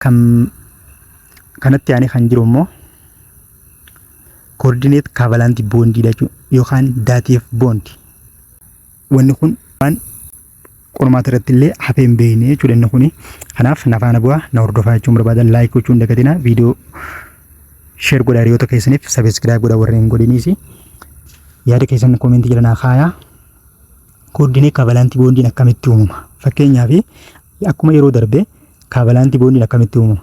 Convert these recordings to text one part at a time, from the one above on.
Kan kanatti yaani kan jiru immoo coordinate covalent bond yookaan dative bond. Wanni kun waan qormaata irratti illee hafee hin beekne jechuudha inni kuni. Kanaaf nafaana bu'aa na hordofaa jechuun barbaadan like gochuun dagatina viidiyoo share godhaa hiriyoota keessaniif subscribe godhaa warreen godhiniis yaada keessan comment jala naa kaayaa. Coordinate covalent bondiin akkamitti uumama? Fakkeenyaaf akkuma yeroo darbe covalent bondiin akkamitti uumama?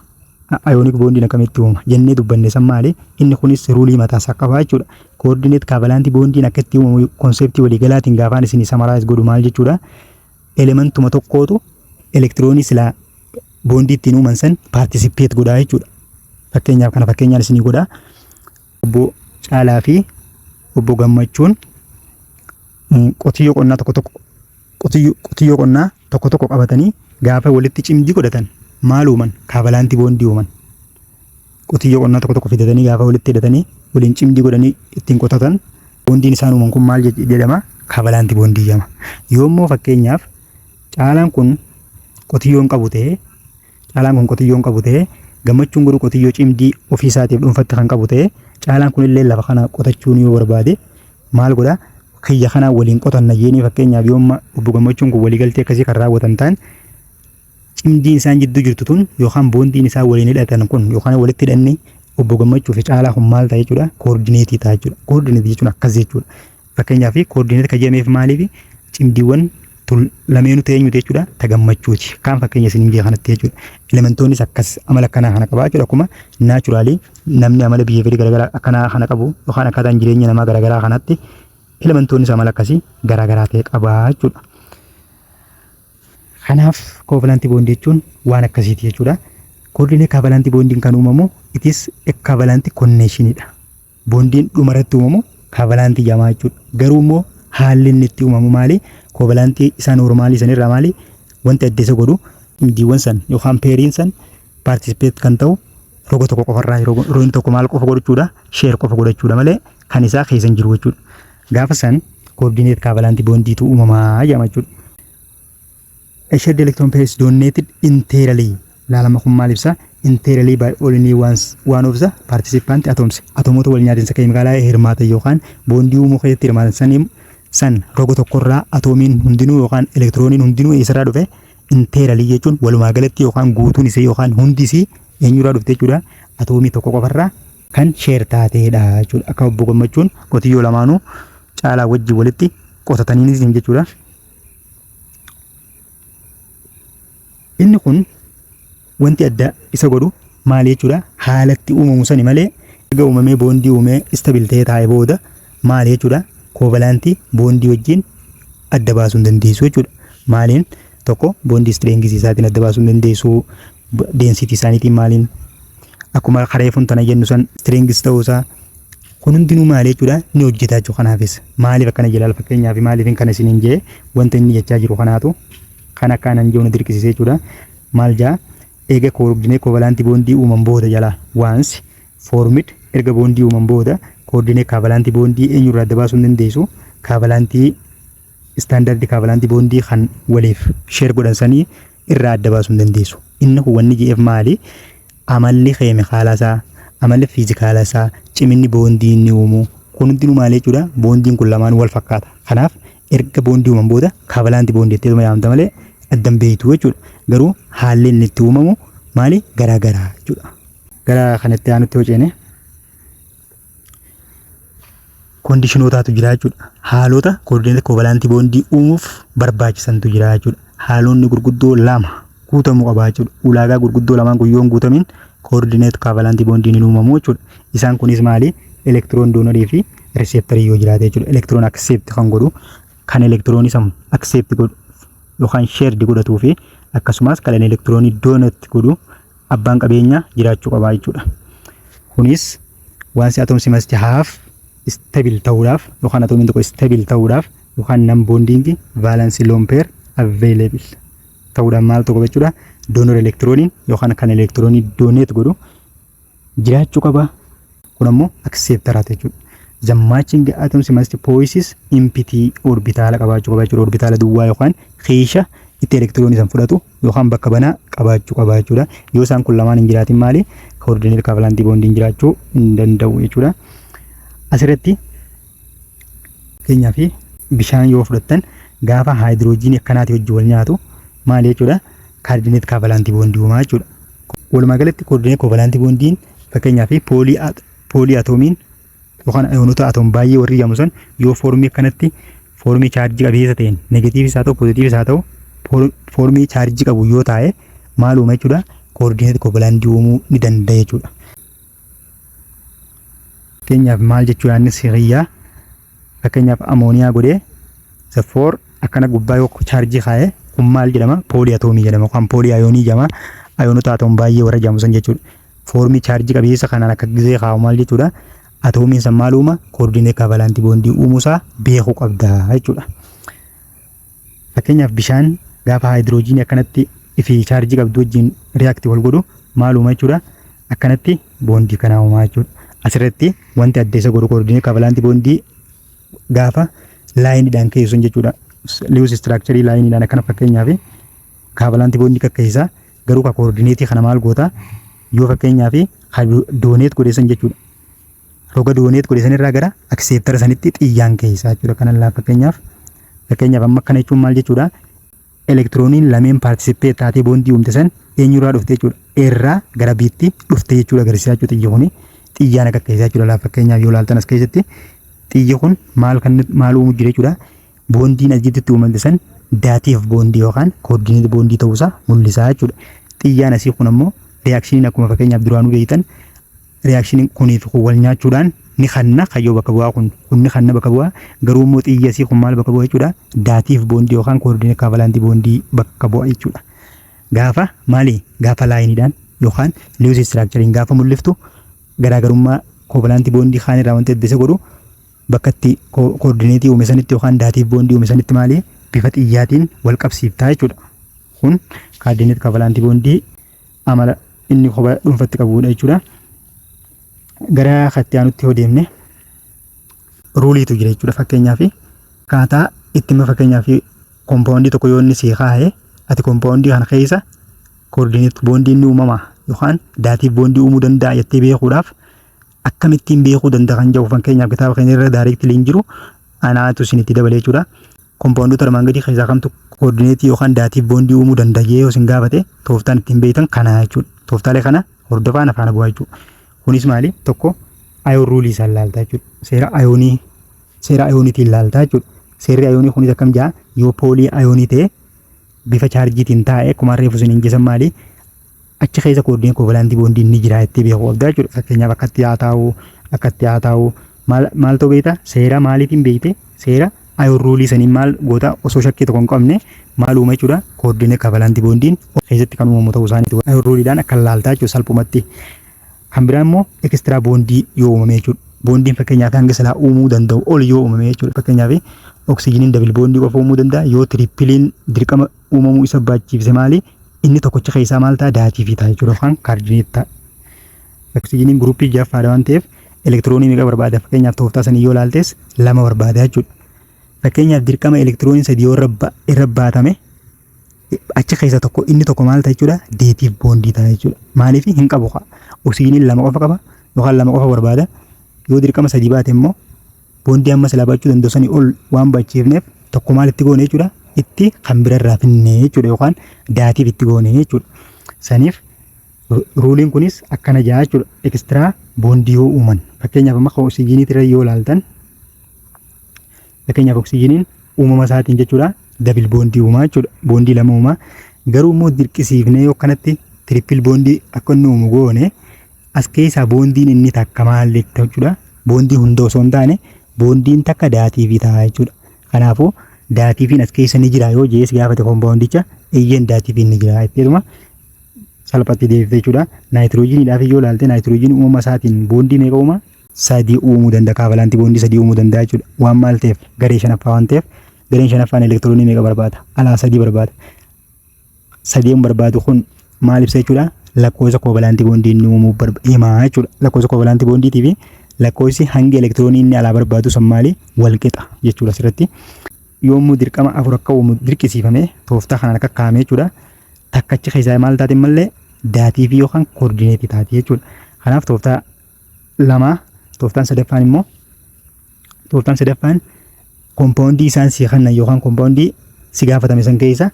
Ionic bondiin akkamitti uumama jennee dubbanne san maali? Inni kunis ruulii mataa isaa qaba jechuudha. Coordinate covalent bondiin akkamitti uumamu konseptii waliigalaatiin gaafaan isin summarize godhu maal jechuudha? Elementuma tokkootu elektiroonii sila bondii ittiin uuman san participate godhaa jechuudha. Fakkeenyaaf kana fakkeenyaan isinii godhaa. Obbo Caalaa fi Obbo Gammachuun qotiyyoo qonnaa tokko tokko qabatanii gaafa walitti cimdii godhatan maal uuman? Covalent bondii uuman. Qotiyyoo qonnaa tokko tokko fidatanii gaafa walitti hidhatanii waliin cimdii godhanii ittiin qotatan bondiin isaan uuman kun maal jedhama? Covalent bondii jedhama. Yoommoo fakkeenyaaf Caalaan kun qotiyyoon qabu ta'ee Gammachuun godhu qotiyyoo cimdii ofii isaatiif dhuunfatti kan qabu ta'ee Caalaan kun illee lafa kana qotachuun yoo barbaade maal godha? Kiyya kana waliin qotanna jeenii fakkeenyaaf yoomma Obbo Gammachuun kun waliigaltee akkasii kan raawwatan ta'an cimdiin isaan jidduu jirtu tun yookaan bondiin isaa waliin hidhatan kun yookaan walitti hidhanni Obbo Gammachuu fi Caalaa kun maal ta'a jechuudha? Coordinate ta'a jechuudha. Coordinate jechuun akkas jechuudha. Fakkeenyaaf coordinate kan jedhameef maaliif cimdiiwwan lameenuu ta'eenyu jechuudha ta Gammachuuti. Kaan fakkeenya isin biyya kanatti jechuudha. Elementoonnis akkas amala kanaa kana qaba jechuudha. Akkuma naturally namni amala biyya fedhi garaagaraa akkanaa kana qabu yookaan akkaataan jireenya namaa garaagaraa kanatti elementoonnis amala akkasii garaagaraa ta'e qaba jechuudha. Kanaaf covalent bond jechuun waan akkasiiti jechuudha. Coordinate covalent bondiin kan uumamu it is a covalent connection dha. Bondiin dhumarratti uumamu covalent jedhama jechuudha. Garuu immoo haalli inni itti uumamu maali? Covalent isa normaalii sanirraa maali? Wanti adda isa godhu cimdiiwwan san yookaan peeriin san participate kan ta'u roga tokko qofarraa roga tokko maal qofa godhachuudha? Share qofa godhachuudha malee kan isaa keessa hin jiru jechuudha. Gaafa san coordinate covalent bondiitu uumamaa jedhama jechuudha. A shared electron pair is donated entirely. Laalama kun maal ibsa? Entirely by only one of the participant atoms. Atomoota wal nyaatinsa keemikaalaa hirmaatan yookaan bondii uumuu keessatti hirmaatan san roga tokkorraa atoomiin hundinuu yookaan elektirooniin hundinuu eessarraa dhufe entirely jechuun walumaa galatti yookaan guutuun isee yookaan hundi isee eenyurraa dhufte jechuudha? Atoomii tokko qofarraa kan share taateedha jechuudha. Akka Obbo Gammachuun qotiyyoo lamaanuu Caalaa wajjin walitti qotataniinis jechuudha. Inni kun wanti adda isa godhu maal jechuudha? Haalatti uumamu sani malee erga uumamee bondii uumee stabil ta'ee taa'ee booda maal jechuudha? Covalent bondii wajjin adda baasuu hin dandeessu jechuudha. Maaliin? Tokko bondii strength isaatiin adda baasuu hin dandeessu, density isaaniitiin maaliin akkuma kareefuun tana jennu san strength ta'uusaa kun hundinuu maal jechuudha? Ni hojjetaa jechuudha. Kanaafis maaliif akkana jedhaa fakkeenyaaf maaliif kana isiniin jee wanta inni jechaa jiru kanaatu kan akkaanan jechuun dirqisiisee jechuudha. Maal jaa? Eega coordinate covalent bondii uuman booda jala once formed erga bondii uuman booda coordinate covalent bondii eenyurraa adda baasuu hin dandeessu? Covalent standard covalent bondii kan waliif share godhan sanii irraa adda baasuu hin dandeessu. Inni kun wanni jeef maali? Amalli keemikaalaa isaa, amalli fiizikaalaa isaa, ciminni bondii inni uumu kun hundinuu maal jechuudha? Bondiin kun lamaan wal fakkaata. Kanaaf erga bondii uuman booda covalent bondii itti yaamta malee addan beektu jechuudha. Garuu haalli inni itti uumamu maali? Garaagaraa jechuudha. Gara kanatti aanutti hojjenne kondishinootatu jira jechuudha. Haalota coordinate covalent bondii uumuuf barbaachisantu jira jechuudha. Haalonni gurguddoo lama guutamuu qaba jechuudha. Ulaagaa gurguddoo lamaan kun yoo hin guutamin coordinate covalent bondiin hin uumamu jechuudha. Isaan kunis maali? Electron donor fi receptor yoo jiraate jechuudha. Electron accept kan godhu kan electron sam accept godhu yookaan shared godhatuu fi akkasumas kan elektiroonii donut godhu abbaan qabeenya jiraachuu qaba jechuudha. Kunis once atoms must have stable ta'uudhaaf yookaan atoomiin tokko stable ta'uudhaaf yookaan non bonding valence lone pair available ta'uudhaan maal tokko jechuudha? Donor elektirooniin yookaan kan elektiroonii donate godhu jiraachuu qaba. Kun ammoo acceptor jechuudha. The matching atoms must possess empty orbital qabaachuu qaba jechuudha. Orbitaala duwwaa yookaan keesha itti elektiroonii san fudhatu yookaan bakka banaa qabaachuu qaba jechuudha. Yoo isaan kun lamaan hin jiraatin maali koordineet kaavalaaantii boondiin jiraachuu hin danda'u jechuudha. Asirratti keenyaa fi bishaan yoo fudhattan gaafa haayidroojiinii akkanaati wajjin wal nyaatu maali jechuudha koordineet kaavalaaantii boondii uumaa jechuudha. Walumaa galatti koordineet kaavalaaantii boondiin fakkeenyaa fi poolii atoomiin yookaan ayoonota atoom baay'ee warri jedhamu san yoo foormii akkanatti foormii chaarjii qabeessa ta'een negatiivis haa ta'u poozitiivis haa ta'u foormii chaarjii qabu yoo taa'e maal uuma jechuudha koordineet kaavalaaantii uumuu ni danda'a jechuudha. Fakkeenyaaf maal jechuudha innis hiriyyaa fakkeenyaaf amooniyaa godhee safoor akkana gubbaa yoo chaarjii kaa'e kun maal jedhama poolii atoomii jedhama yookaan poolii ayoonii jedhama ayoonota atoom baay'ee warra jedhamu san jechuudha. Foormii chaarjii qabeessa kanaan akka gisee kaa'u maal jechuudha atoomiin san maal uuma koordineet kaavalaaantii boondii uumuusaa beekuu qabda jechuudha. Fakkeenyaaf bishaan gaafa haayidroojiinii akkanatti fi chaarjii qabdu wajjin riyaaktii wal godhu maal uuma jechuudha akkanatti boondii kanaa uumaa jechuudha. Asirratti wanti adda isa godhu koordineet kaavalaaantii boondii gaafa laayiniidhaan keessuun jechuudha. Lewis istiraakcharii laayiniidhaan akkana fakkeenyaaf kaavalaaantii boondii kakkeessaa garuu ka koordineetii kana maal goota yoo fakkeenyaaf dooneet godheessan jechuudha. Roga dooneet godheessan irraa gara akseeptara sanitti xiyyaan keessaa jechuudha. Kanallee fakkeenyaaf amma akkana jechuun maal jechuudha elektirooniin lameen paartisipeet taatee boondii uumte san eenyurraa dhufte jechuudha. Irraa gara biitti dhufte jechuudha agarsiisaa jechuudha xiyyi kuni xiyyaan akka keessaa jechuudha. Fakkeenyaaf yoo ilaaltan as keessatti xiyyi kun maal uumuu jira jechuudha. Boondiin asirratti uumamte san daatiif boondii yookaan koordineet boondii ta'uusaa mul'isaa jechuudha. Xiyyaan asii kun ammoo reaakshiniin akkuma fakkeenyaaf duraanuu beektan reaakshiniin kunii fi kun wal nyaachuudhaan ni kanna kayyoo bakka bu'aa kun ni kanna bakka bu'aa garuu immoo xiyyi asii kun maal bakka bu'aa jechuudha. Daatiif boondii yookaan koordineet kaavalaaantii boondii bakka bu'aa jechuudha. Gaafa maali gaafa laayiniidhaan yookaan lewis istiraakchariin gaafa mul'iftu garaagarummaa kaavalaaantii boondii kaan irraa wanti adda isa godhu bakka itti koordineetii uume sanitti yookaan daatiif boondii uume sanitti maali bifa xiyyaatiin wal qabsiiftaa jechuudha. Kun koordineet kaavalaaantii boondii amala inni kophaa dhuunfatti qabudha jechuudha. Gara katti aanutti yoo deemne ruuliitu jira jechuudha. Fakkeenyaaf akkaataa ittima fakkeenyaaf koompaawundii tokko yoo inni sii kaa'e ati koompaawundii kana keessa koordineet boondii inni uumama yookaan daatiif boondii uumuu danda'a jettee beekuudhaaf akkamittiin beekuu danda'a kan jedhu fakkeenyaaf kitaaba keenya irra daayireektii jiru anaatu isinitti dabalee jechuudha. Koompaawundoota armaan gadii keessaa kamtu koordineetii yookaan daatiif boondii uumuu danda'a yoo isin gaafate tooftaan ittiin beektan kana jechuudha. Tooftaalee kana hordofaan afaan bu'aa jechuudha. Kunis maali tokko ayoon ruulii isaan laaltaa jechuudha. Seera ayooniitiin laaltaa jechuudha. Seerri ayoonii kunis akkam jaa yoo poolii ayoonii ta'e bifa chaarjiitiin taa'e akkuma reefu isiniin jedhan maali achi keessa koordineet kaavalaaantii boondii ni jira jettee beekuu qabda jechuudha. Fakkeenyaaf akkatti haa taa'u maal ta'uu beekta seera maaliitiin beekte seera ayoon ruulii saniin maal goota osoo shakkii tokko hin qabne maal uuma jechuudha koordineet kaavalaaantii boondiin keessatti kan uumamu ta'uu isaaniiti. Ayoon ruuliidhaan akka laaltaa jechuudha salphumatti. Kan biraa immoo ekstiraa boondii yoo uumame jechuudha. Boondiin fakkeenyaaf hanga silaa uumuu danda'u ol yoo uumame jechuudha. Fakkeenyaaf oksijiiniin dabil boondii qofa uumuu danda'a yoo tirippiliin dirqama uumamuu isa baachiifse maali inni tokkocha keessaa maal ta'a daatiif ta'a jechuudha yookaan koordineet ta'a. Oksijiiniin guruppii jaffaadha waan ta'eef elektiroonii meeqa barbaada fakkeenyaaf tooftaa sanii yoo laaltes 2 barbaada jechuudha. Fakkeenyaaf dirqama elektiroonii 3 yoo irra baatame achi keessa tokko inni tokko maal ta'a jechuudha daatiif boondii ta'a jechuudha. Maaliif hin qabu oksijiiniin 2 qofa qaba yookaan 2 qofa barbaada yoo dirqama 3 baate immoo boondii amma silaa baachuu danda'u sanii ol waan baachiifneef tokko maal itti goone jechuudha itti kan bira irraa finne jechuudha yookaan daatiif itti goone jechuudha. Saniif ruuliin kunis akkana jaa jechuudha ekstiraa boondii yoo uuman fakkeenyaaf amma oksijiiniitti irra yoo laaltan fakkeenyaaf oksijiiniin uumama isaatiin jechuudha dabil boondii uumaa jechuudha boondii 2 uumaa garuu immoo dirqisiifnee yoo kanatti tirippil boondii akka inni uumu goone as keessaa boondiin inni takka maal jechuudha boondii hunda osoo hin taane boondiin takka daatiifi ta'a jechuudha. Kanaafuu daatiifiin as keessa ni jira yoo jees gaafate koompaawundicha iyyeen daatiifiin ni jira jechuudha. Salphatti deebifte jechuudha. Naayitiroojiiniidhaaf yoo ilaalte naayitiroojiin uumama isaatiin boondii meeqa uuma? 3 uumuu danda'a. Kaavalaaantii boondii 3 uumuu danda'a jechuudha. Waan maal ta'eef garee 5ffaa waan ta'eef gareen 5ffaan elektiroonii meeqa barbaada? Alaa 3 barbaada. 3 barbaadu kun maal ibsa jechuudha? Lakkoofsa kaavalaaantii boondii inni uumuu himaa jechuudha. Lakkoofsa kaavalaaantii boondiitii fi lakkoofsi hangi elektiroonii inni alaa barbaadu san maali wal qixa jechuudha asirratti. yoomuu dirqama afur akka uumu dirqisiifame tooftaa kanaan akka kaa'ame jechuudha. Takkachi keessaa maal taate malee daatii fi yookaan koordineetii taate jechuudha. Kanaaf tooftaa lama tooftaan sadaffaan kompoondii isaan si kannan yookaan kompoondii si gaafatame san keessa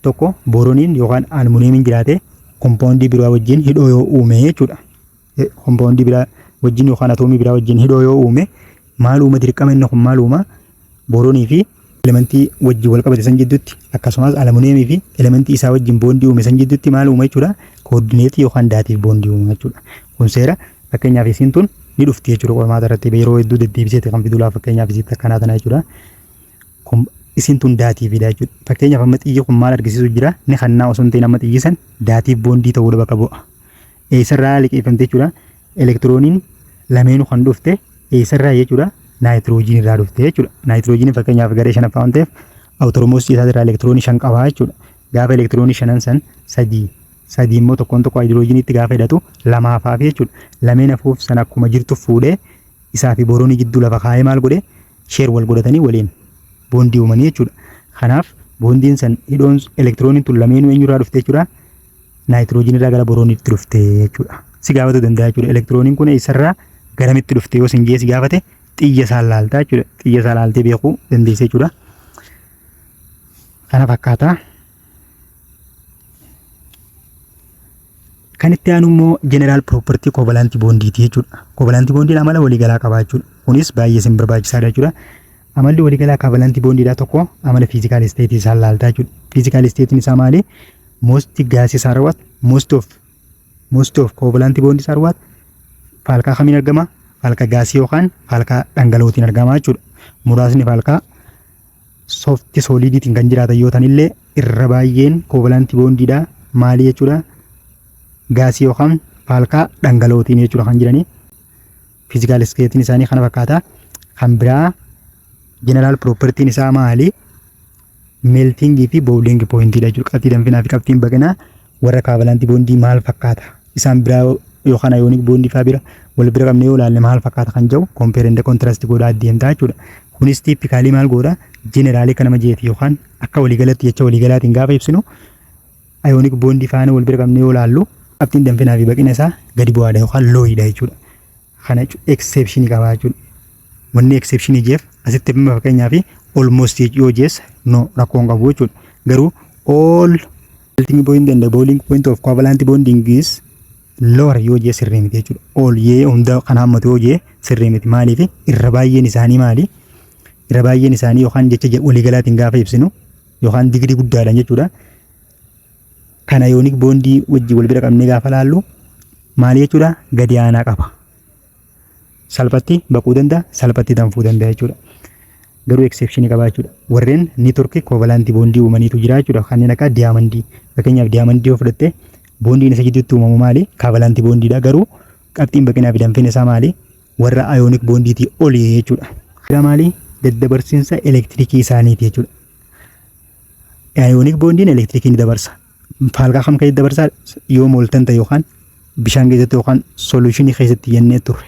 tokko booroniin yookaan almuuniyeemiin jiraate kompoondii biraa wajjin hidhoo yoo uume jechuudha. Kompoondii biraa wajjin yookaan atoomii biraa wajjin hidhoo yoo uume maal uuma dirqama inni kun maal uuma booronii fi elementii wajjin wal qabate san jidduutti akkasumas almuuniyeemii fi elementii isaa wajjin boondii uume san jidduutti maal uuma jechuudha. Koordineetii yookaan daatiif boondii uuma jechuudha. Kun seera fakkeenyaaf isiin tun ni dhufti jechuudha. Qormaata irratti yeroo hedduu deddeebiseeti kan fidulaaf fakkeenyaaf isitti akkanaa tana jechuudha. Isiin tun daatiifidha jechuudha. Fakkeenyaaf amma xiyyi kun maal argisiisu jira ni kannaa osoo hin ta'in amma xiyyisan daatiif boondii ta'uu bakka bu'a. Eessarraa liqeeffamte jechuudha. Elektirooniin lameenuu kan dhufte eessarraa jechuudha. Naayitiroojiin irraa dhufte jechuudha. Naayitiroojiin fakkeenyaaf garee shanaffaa waan ta'eef awutoroomoosii isaa irraa elektiroonii 5 qabaa jechuudha. Gaafa elektiroonii 5 san 3 immoo tokkoon tokko haayidroojiniitti gaafa hidhatu 2 hafaaf jechuudha. Lameen hafuuf san akkuma jirtu fuudhee isaa fi booroonii jidduu lafa kaa'ee maal godhe sheer wal godhatanii waliin boondii uumanii jechuudha. Kanaaf boondiin san hidhoon elektirooniin tun lameenuu eenyurraa dhufte jechuudha. Naayitiroojiin irraa gara boorooniitti dhufte jechuudha. Si gaafatu danda'a jechuudha. Elektirooniin kun eessarraa garamitti dhufte yoo sin geessi gaafate xiyya isaa laaltaa jechuudha. Xiyya isaa laaltee beekuu dandeessa jechuudha. Kana fakkaataa. Kan itti aanu immoo jeneraal piroopertii koovalaantii boondiiti jechuudha. Koovalaantii boondiin amala waliigalaa qabaa jechuudha. Kunis baay'ee sin barbaachisaadha jechuudha. Amalli waliigalaa koovalaantii boondiidhaa tokko amala fiizikaal isteetii isaa laaltaa jechuudha. Fiizikaal isteetiin isaa maali? Most gaasii isaa raawwatu, most of koovalaantii boondii isaa raawwatu faalkaa kamiin argama? Faalkaa gaasii yookaan faalkaa dhangala'ootiin argama jechuudha. Muraasni faalkaa soofti sooliidiitiin kan jiraatan yoo ta'an illee irra baay'een koovalaantii boondiidhaa maali jechuudha? Gaasii yookaan faalkaa dhangala'ootiin jechuudha kan jiranii. Fiizikaal isteetiin isaanii kana fakkaata. Kan biraa jeneraal piroopertiin isaa maali? Meeltingii fi boowliingi pooyintiidha jechuudha. Qabxii danfinaa fi qabxiin baqinaa warra koovalaantii boondii maal fakkaata? Isaan biraa yookaan ayoonik boondii fa'aa bira wal bira qabnee yoo ilaalle maal fakkaata kan jedhu kompeer inde kontiraastii godhaa adeemtaa jechuudha. Kunis tiipikaalii maal godha? Jeneraalii kana majeeti yookaan akka waliigalatti jecha waliigalaatiin gaafa ibsinu ayoonik boondii faana wal bira qabnee yoo ilaallu qabxiin danfinaa fi baqina isaa gadi bu'aadha yookaan looyidha jechuudha. Kana exceptionii qabaa jechuudha. Wanni exceptionii jeef asitti fakkeenyaa fi almost yoo jees no rakkoon qabu jechuudha. Garuu all melting point and the boiling point of covalent bonding is lower yoo jee sirrii miti jechuudha. All yee hunda kan hammatu yoo jee sirrii miti. Maaliif irra baay'een isaanii maali? Irra baay'een isaanii yookaan jecha waliigalaatiin gaafa ibsinu yookaan digirii guddaadhaan jechuudha. Kan ayoonik boondii wajjin wal bira qabnee gaafa laallu maali jechuudha? Gadi aanaa qaba. Salphatti baquu danda'a, salphatti danfuu danda'a jechuudha. Garuu exceptionii qaba jechuudha. Warreen niitorkii koovalaantii boondii uumaniitu jira jechuudha. Kanneen akka diyaamandii. Fakkeenyaaf diyaamandii yoo fudhatte boondiin isa gidduutti uumamu maali? Koovalaantii boondiidha. Garuu qabxiin baqinaa fi danfina isaa maali? Warra ayoonik boondiitii oli jechuudha. Gara maali? Daddabarsiinsa elektirikii isaaniiti jechuudha. Ayoonik boondiin elektirikii ni dabarsa. Faalkaa kam keessatti dabarsaa? Yoo mooltan ta'e yookaan bishaan keessatti yookaan soluushinii keessatti jennee turre.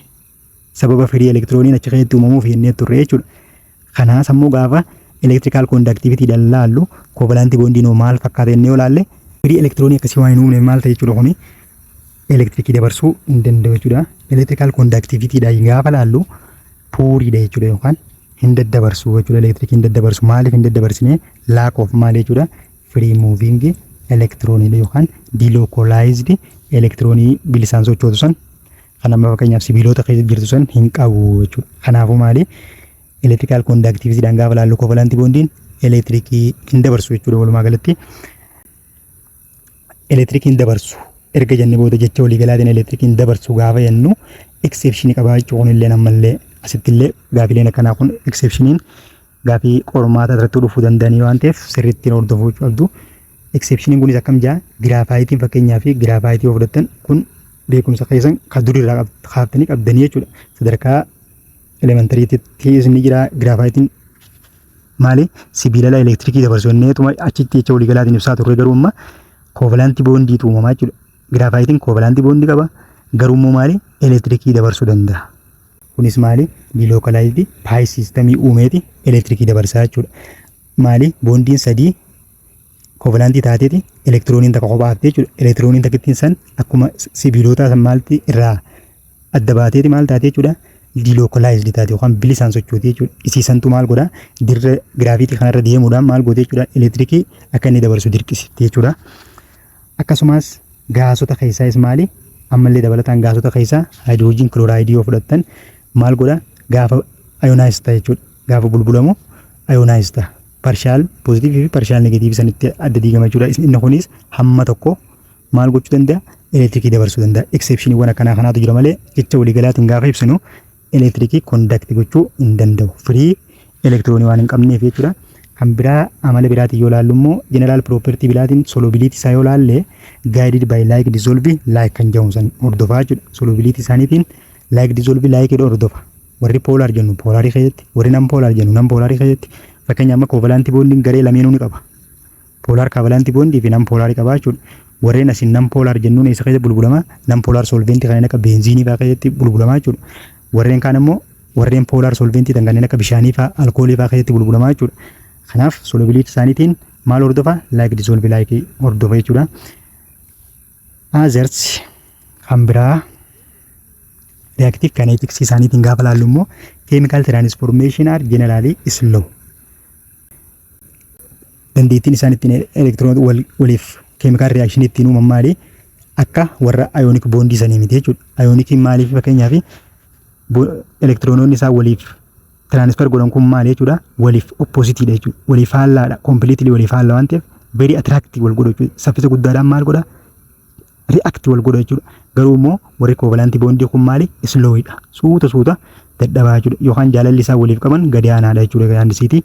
Sababa firii elektirooniin achi keessatti uumamuuf jennee turre jechuudha. Kanaas ammoo gaafa electrical conductivity dallaallu koovalaantii boondiinoo maal fakkaata jennee yoo laalle firii elektiroonii akkasii waan hin uumne maal ta'e jechuudha kuni elektirikii dabarsuu hin danda'u jechuudha. Electrical conductivity dha gaafa laallu puuriidha jechuudha yookaan hin daddabarsu jechuudha. Elektirikii hin daddabarsu maaliif hin daddabarsine lack of maal jechuudha free moving elektirooniidha yookaan delocalized elektiroonii bilisaan sochootu san kan amma fakkeenyaaf sibiilota keessa jirtu san hin qabu jechuudha. Kanaafuu maali? Electrical conductivity dhaan gaafa laallu koovalaantii boondiin elektirikii hin dabarsu jechuudha. Walumaa galatti elektirikii hin dabarsu erga jennee booda jecha waliigalaatiin elektirikii hin dabarsu gaafa jennu exceptionii qabaa jechuudha. Kunillee ammallee asittillee gaafileen akkanaa kun exceptioniin gaafii qormaata irratti dhufuu danda'anii waan ta'eef sirriitti hordofuu qabdu. Exceptioniin kunis akkam jaa giraafaaytiin fakkeenyaa fi giraafaaytii yoo fudhattan kun beekumsa keessan kan durirraa kaaftanii qabdanii jechuudha. Sadarkaa elementariitti isin jira giraafaaytiin maali? Sibiilala elektirikii dabarsu jenneetuma achitti jecha waliigalaatiin ibsaa turre garuu amma koovalaantii boondiitu uumamaa jechuudha. Giraafaaytiin koovalaantii boondii qaba garuu immoo maali? Elektirikii dabarsuu danda'a. Kunis maali? Delocalized pi siistemii uumeeti elektirikii dabarsaa jechuudha. maali boondiin sadii kovalantii taateeti elektirooniin takka kophaa haftee jechuudha. Elektirooniin takkittiin san akkuma sibiilota san maalti irraa adda baateeti maal taatee jechuudha. Dilokalaayizdi taate yookaan bilisaan sochooti jechuudha. Isiisantu maal godhaa dirra giraafiitii kanarra deemuudhaan maal goote jechuudha. Elektirikii akka inni dabarsu dirqisiifte jechuudha. Akkasumas gaasota keessaas maali ammallee dabalataan gaasota keessaa haayidroojin kilooraayidii yoo fudhattan maal godhaa gaafa ayonaayiz ta'a jechuudha. Gaafa bulbulamu ayonaayiz ta'a. Parshaal poozitiivii fi parshaal negatiivii sanitti adda diigama jechuudha. Inni kunis hamma tokko maal gochuu danda'a elektirikii dabarsuu danda'a. Eksepshiniiwwan akkanaa kanaatu jira malee jecha waliigalaatiin gaafa ibsinu elektirikii kondakti gochuu hin danda'u. Firii elektiroonii waan hin qabneef jechuudha. Kan biraa amala biraatiin yoo ilaallu immoo jeneraal piroopertii biraatiin solubiliitii isaa yoo ilaalle gaayidid baay laayik dizoolvii laayik kan jedhamu san hordofaa jechuudha. Solubiliitii isaaniitiin laayik dizoolvii laayikidha hordofa. Warri poolaar jennu poolaarii keessatti, warri nan poolaar jennu nan poolaarii keessatti. Fakkeenyaaf amma kovalantii boondiin garee lameenuu ni qaba. Poolaar kovalantii boondii fi nan poolaarii qaba jechuudha. Warreen asiin nan poolaar jennuun isa keessa bulbulama. Nan poolaar solventii kanneen akka beenziinii fa'aa keessatti bulbulama jechuudha. Warreen kaan immoo warreen poolaar solventii kanneen akka bishaanii fa'aa alkoolii fa'aa keessatti bulbulama jechuudha. Kanaaf solubiliitii isaaniitiin maal hordofa laayik dizoolvii laayikii hordofa jechuudha. Azers kan biraa reactive kinetics isaaniitiin gaafa laallu immoo chemical transformation are generally slow. Dandeettiin isaan ittiin elektiroonota waliif chemical reaction ittiin uuman maali akka warra ionic bondii sanii miti jechuudha. Ionikiin maaliif fakkeenyaaf elektiroononni isaa waliif transfer godhan kun maali jechuudha. Waliif oppositeedha jechuudha. Waliif haallaadha. Completely waliif haalla waan ta'eef very attractive wal godha jechuudha. Saffisa guddaadhaan maal godha react wal godha jechuudha. Garuu immoo warri kovalantii bondii kun maali slowidha. Suuta dadhabaa jechuudha. Yookaan jaalalli isaa waliif qaban gadi aanaadha jechuudha. Gaandisiitii.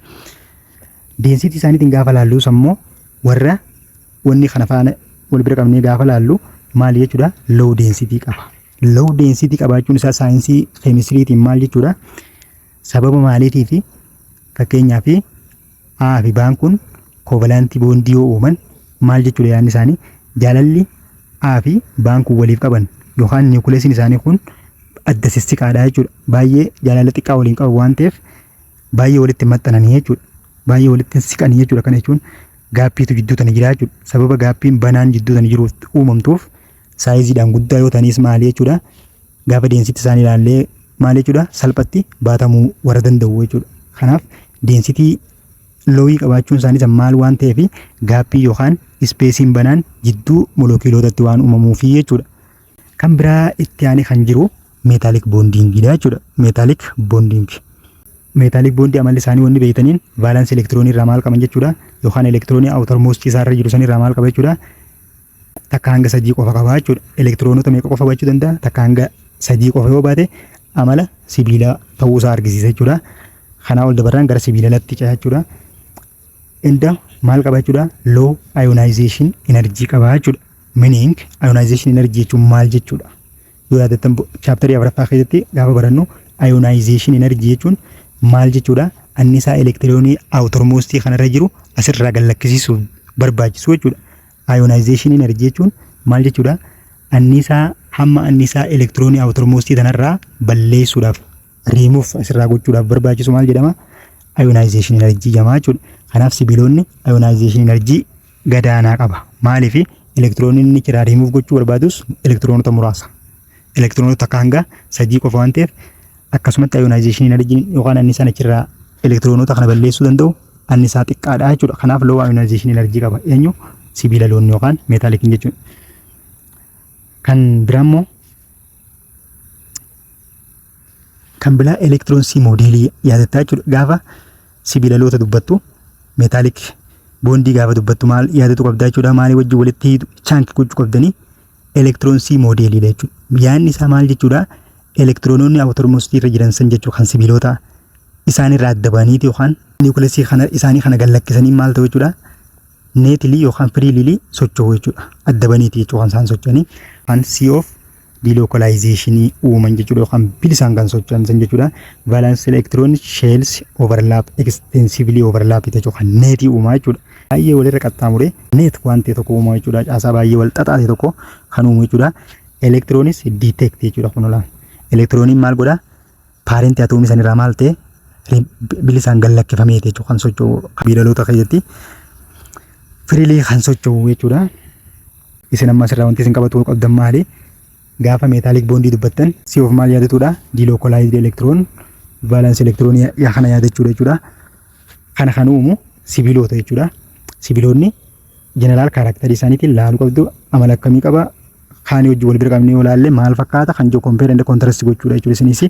Deensitii isaaniitiin gaafa laallu immoo warra wanni kana faana wal bira qabnee gaafa laallu maali jechuudha. Low density qaba. Low density qabaachuun isaa saayinsii keemistiriitiin maal jechuudha. Sababa maaliitii fi fakkeenyaaf A fi B'n kun kovalantii boondii yoo uuman maal jechuudha yaadni isaanii jaalalli A fi B'n kun waliif qaban yookaan niwukileesiin isaanii kun adda sissiqaadha jechuudha. Baay'ee jaalala xiqqaa waliin qabu waan ta'eef baay'ee walitti maxxananii jechuudha. Baay'ee walitti siqanii jechuudha. Kana jechuun gaappiitu jidduu tana jira jechuudha. Sababa gaappiin banaan jidduu tana jiruuf uumamtuuf saayiziidhaan guddaa yoo ta'anis maali jechuudha. Gaafa deensitii isaanii ilaallee maal jechuudha salphatti baatamuu warra danda'u jechuudha. Kanaaf deensitii looyii qabaachuun isaaniis maal waan ta'eef gaappii yookaan ispeesiin banaan jidduu molookiilootatti waan uumamuufi jechuudha. Kan biraa itti aanee kan jiru meetaalik boondiingidha jechuudha. Meetaalik boondiing. Meetaalik boondii amalli isaanii wanni beeytaniin vaalansi elektiroonii irraa maal qaban jechuudha. Yookaan elektiroonii awutarmoostii isaarra jiru sanirraa maal qaba jechuudha. Takka hanga 3 qofa qaba jechuudha. Elektiroonota meeqa qofa qabachuu danda'a? Takka hanga 3 qofa yoo baate amala sibiila ta'uu isaa argisiisa jechuudha. Kanaa ol dabarraan gara sibiilatti ce'a jechuudha. Inda maal qaba jechuudha? Low ionization energy qaba jechuudha. Meaning ionization energy jechuun maal jechuudha? Yoo yaadattan chaaptarii 4ffaa keessatti gaafa barannu ionization energy jechuun maal jechuudha? Annisaa elektiroonii awutarmoostii kanarra jiru asirraa gallakkisiisuuf barbaachisu jechuudha. Ionization energy jechuun maal jechuudha? Annisaa hamma annisaa elektiroonii awutarmoostii kanarraa balleessuudhaaf riimuuf asirraa gochuudhaaf barbaachisu maal jedhama? Ionization energy jedhama jechuudha. Kanaaf sibiilonni ionization energy gadaanaa qaba. Maaliif elektiroonii inni irraa riimuuf gochuu barbaadus elektiroonota muraasa. Elektiroonota akka hanga 3 qofa waan ta'eef akkasumatti ionization energy yookaan annisaan achirraa elektiroonota kana balleessuu danda'u annisaa xiqqaadha jechuudha. Kanaaf low ionization energy qaba. Eenyu sibiila loonii yookaan meetaalikiin jechuudha. Kan biraammoo kan biraa elektiroonsii moodeelii yaadataa jechuudha. Gaafa sibiila loota dubbattu meetaalik boondii gaafa dubbattu maal yaadatu qabdaa jechuudha. Maalii wajjin walitti chaank gochuu qabdanii elektiroonsii moodeeliidha jechuudha. Yaadni isaa maal jechuudha? Elektiroononni awutarmoostii irra jiran san jechuudha kan sibiilota isaanirraa adda ba'aniiti yookaan niwukileesii kana isaanii kana gallakkisanii maal ta'u jechuudha? Neetilii yookaan firiilii socho'u jechuudha. Adda ba'aniiti jechuudha kan isaan socho'anii. Kan of delocalizationii uuman jechuudha yookaan bilisaan kan socho'an san jechuudha. Valence electron shells overlap extensively overlap jechuudha kan neetii uumaa jechuudha. Baay'ee walirra qaxxaamure neet waan ta'e tokko uumaa jechuudha. Caasaa baay'ee wal xaxaate tokko kan uumu jechuudha. Electronis detect jechuudha kun olaan. Elektirooniin maal godha? Parent atoomii sanirraa maal ta'e bilisaan gallakkifamee jechuudha kan socho'u biilaloota keessatti firiilii kan socho'u jechuudha. Isin amma asirraa wanti isin qabatu qabdan maali? Gaafa meetaaliik boondii dubbattan si of maal yaadatudha? Dilokolaayizd elektiroon vaalaansi elektiroonii kana yaadachuudha jechuudha. Kana kan uumu sibiilota jechuudha. Sibiilonni jeneraal kaaraakterii isaaniitiin laaluu qabdu amala akkamii qaba? Kaanii wajjin wal bira qabnee olaalle maal fakkaata? Kan jiru kompeer ende kontrasti gochuudha jechuudha. Isinis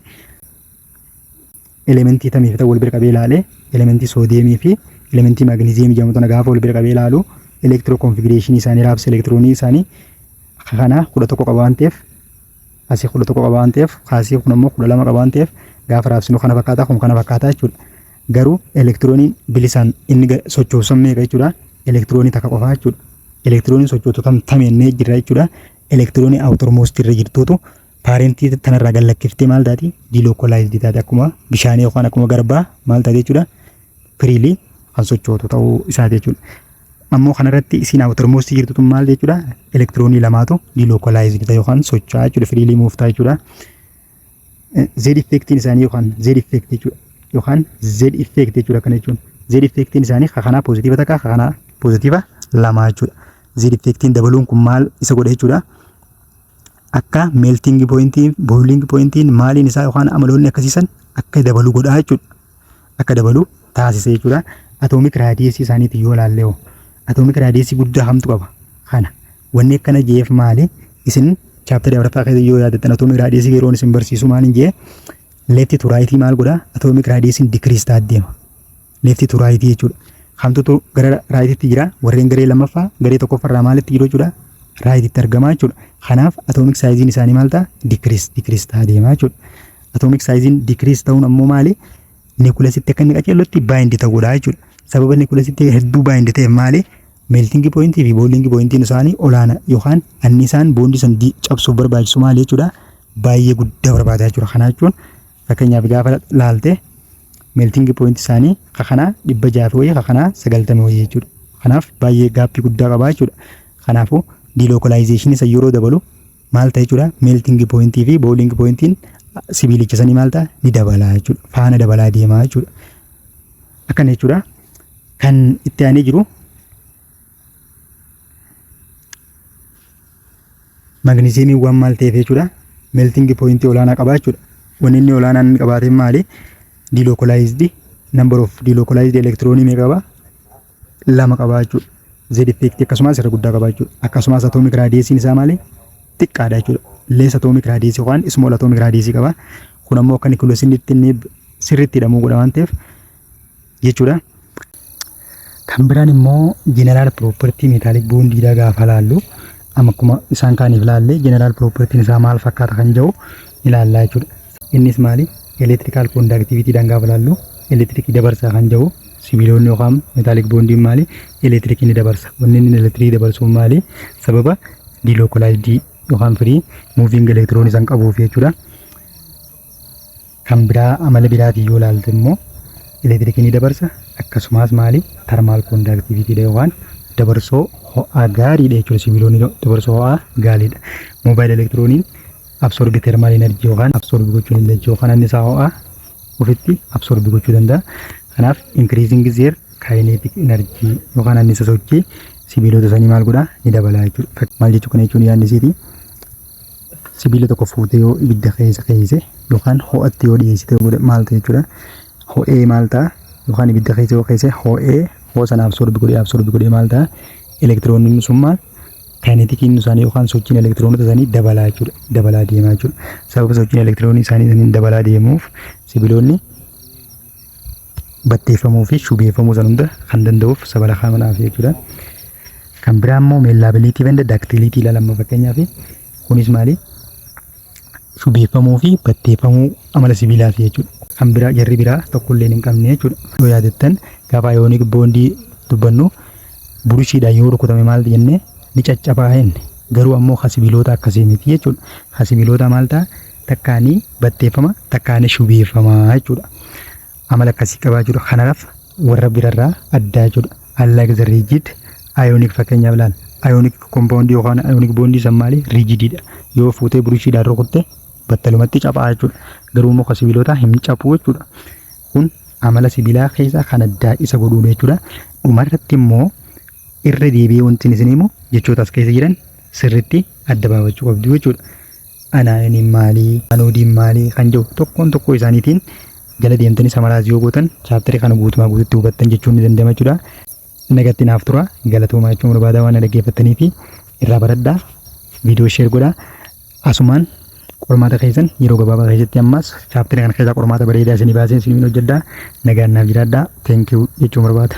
elementii tamiif ta'u wal bira qabee ilaale elementii soodiyeemii fi elementii maagneziyeemii jedhamtu gaafa wal bira qabee ilaalu elektiro konfigureeshinii isaanii raabsa elektiroonii isaanii kana 11 qaba waan ta'eef asii 11 qaba waan ta'eef kaasii kun immoo 12 qaba waan ta'eef gaafa raabsinu kana fakkaata kun kana fakkaata jechuudha. Garuu elektirooniin bilisaan inni sochoosan meeqa jechuudha? Elektiroonii takka qofaa jechuudha. Elektirooniin sochootu tamennee jira jechuudha. Elektiroonii awutormoostii irra jirtuutu paarentii tanarraa gallakkiftee maal taati? Dilokolaayizd taati akkuma bishaanii yookaan akkuma garbaa maal taati jechuudha? Firiilii kan sochootu ta'uu isaati jechuudha. Ammoo kanarratti isiin awutormoostii jirtuutu maal jechuudha? Elektiroonii lamaatu dilokolaayizd ta'e yookaan socho'aa jechuudha. Firiilii muuftaa jechuudha. Z effectiin isaanii yookaan Z effect jechuudha. Yookaan Z effect jechuudha kana jechuun. Z effectiin isaanii kanaa poozitiiva takka kanaa poozitiiva lama jechuudha. Z effectiin dabaluun kun maal isa godha jechuudha? Akka melting pointiin boiling pointiin maaliin isaa yookaan amaloonni akkasiisan akka dabaluu godhaa jechuudha. Akka dabaluu taasisa jechuudha. Atomic radiyeesii isaaniitti yoo ilaalle atomic radiyeesii guddaa hamtu qaba. Kana wanni akkana jeef maali? Isin chaapteri afuraffaa keessatti yoo yaadattan atomic radiyeesii yeroon isin barsiisu maaliin jee lefti to right maal godhaa? Atomic radiyeesiin decrease ta'a deema. Lefti to right jechuudha. Hamtutu gara raayititti jira. Warreen garee lammaffaa garee tokkoffarraa maalitti jiru jechuudha? Raayititti argamaa jechuudha. Kanaaf atomic saayiziin isaanii maal ta'a? Decrease ta'a deemaa jechuudha. Atomic saayiziin decrease ta'uun ammoo maali? Nikulasitti akka inni qaceellotti baay'indi ta'uudha jechuudha. Sababa nikulasitti hedduu baay'indi ta'eef maali? Melting pointii fi boiling pointiin isaanii olaana yookaan annisaan boondii san cabsuuf barbaachisu maali jechuudha? Baay'ee guddaa barbaada jechuudha. Kana jechuun fakkeenyaaf gaafa laalte melting point isaanii kakana 600 wayii kakana 90 wayii jechuudha. Kanaaf baay'ee gaappii guddaa qaba jechuudha. Kanaafuu dilokolaayizeshinii isa yeroo dabalu maal ta'a jechuudha? Melting pointii fi boiling pointiin sibiilicha sanii maal ta'a? Ni dabala jechuudha. Faana dabalaa deemaa jechuudha. Akkana jechuudha. Kan itti aanee jiru maagneziyeemii waan maal ta'eef jechuudha? Melting pointii olaanaa qaba jechuudha. Wanni inni olaanaan inni qabaate maali? Delocalized number of delocalized electroni meeqa qaba? 2 qaba jechuudha. Z effect akkasumas irra guddaa qaba jechuudha. Akkasumas atomic radiation isaa maali? Xiqqaadha jechuudha. Less atomic radiation waan small atomic radiation qaba. Kun ammoo akka nucleosinitti inni sirriitti hidhamuu godha waan ta'eef jechuudha. Kan biraan immoo general property metallic bond dha gaafa laallu akkuma isaan kaaniif laalle general property isaa maal fakkaata kan jedhu ilaallaa jechuudha. Innis maali? Electrical conductivity dhaan gaafa laallu electricii dabarsa kan jedhu sibiilonni yookaan metallic bondiin maali? Electricii ni dabarsa. Wanni inni electricii dabarsu maali? Sababa delocalized yookaan free moving electron isaan qabuuf jechuudha. Kan biraa amala biraatii yoo ilaalte immoo electricii ni dabarsa. Akkasumas maali? Thermal conductivity dha yookaan dabarsoo ho'aa gaariidha jechuudha. Sibiilonni dabarsoo ho'aa gaariidha. Mobile electroniin absorb thermal energy yookaan absorb gochuu ni danda'a yookaan annisaa ho'aa ofitti absorb gochuu danda'a. Kanaaf increasing their kinetic energy yookaan annisa sochii sibiilota sanii maal godhaa? Ni dabala jechuudha. Maal jechuu kana jechuun yaadnisiiti? Sibiila tokko fuutee yoo ibidda keessa yookaan ho'atti yoo dhiyeessite maal ta'a jechuudha? Ho'ee maal ta'a? Yookaan ibidda keessa yoo keessa ho'ee ho'a sana absorb godhee maal ta'a? Elektirooniin sun maal? Kinetikiin isaanii yookaan sochiin elektiroonota isaanii dabalaa jechuudha. Dabalaa deemaa jechuudha. Sababa sochiin elektiroonii isaanii dabalaa deemuuf sibiilonni batteeffamuu fi shubeeffamuu san hunda kan danda'uuf sabala kaamanaaf jechuudha. Kan biraa immoo meellaabilitii fi daaktiilitii ilaalama fakkeenyaaf kunis maali? Shubeeffamuu fi batteeffamuu amala sibiilaaf jechuudha. Kan biraa jarri biraa tokkollee hin qabne jechuudha. Yoo yaadattan gaafa ayoonik boondii dubbannu burushiidhaan yoo rukutame maal jennee ni caccabaa jenne. Garuu ammoo sibiilota akkasii miti jechuudha. Sibiilota maal ta'a? Takkaanii batteeffama, takkaanii shubeeffama jechuudha. Amala akkasii qabaa jechuudha. Kanaaf warra birarraa addaa jechuudha. Unlike the rigid ionic fakkeenyaaf ilaala. Ionic compound yookaan ionic bondii san maali? Rigididha. Yoo fuutee burushiidhaan rukutte battalumatti cabaa jechuudha. Garuu immoo sibiilota hin cabu jechuudha. Kun amala sibiilaa keessaa kan addaa isa godhuudha jechuudha. Dhumarratti immoo irra deebi'ee wanti isin himu jechoota as keessa jiran sirriitti adda baafachuu qabdu jechuudha. Anaaniin maalii, anoodiin maalii kan jedhu tokko isaaniitiin jala deemtanii samaraazii yoo gootan chaaptarii kana guutumaa guututti hubattan jechuun ni danda'ama jechuudha. Nagatti naaf tura galatoomaa jechuun barbaada waan dhaggeeffattanii fi irraa baradhaa viidiyoo sheer godhaa. Asumaan qormaata keessan yeroo gabaabaa keessatti ammas chaaptarii kana keessaa qormaata bareedaa isinii baasee isin hojjedhaa. Nagaan naaf jiraadhaa. Thank you jechuun barbaada.